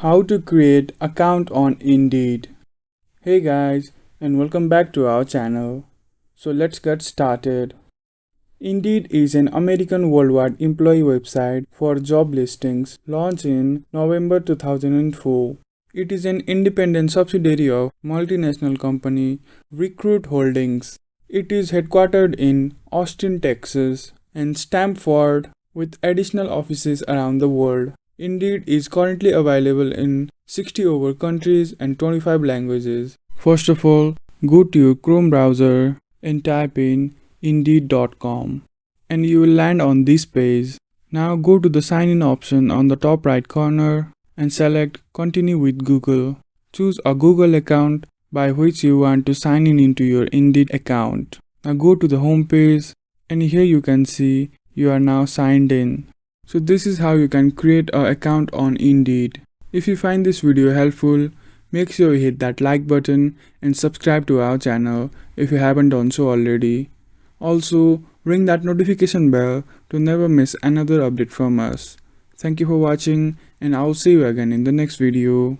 How to create account on Indeed. Hey guys, and welcome back to our channel. So let's get started. Indeed is an American worldwide employee website for job listings launched in November 2004. It is an independent subsidiary of multinational company Recruit Holdings. It is headquartered in Austin, Texas, and Stamford with additional offices around the world. Indeed is currently available in 60 over countries and 25 languages. First of all, go to your Chrome browser and type in indeed.com and you will land on this page. Now go to the sign in option on the top right corner and select continue with Google. Choose a Google account by which you want to sign in into your Indeed account. Now go to the home page and here you can see you are now signed in. So this is how you can create an account on Indeed. If you find this video helpful, make sure you hit that like button and subscribe to our channel if you haven't done so already. Also, ring that notification bell to never miss another update from us. Thank you for watching and I'll see you again in the next video.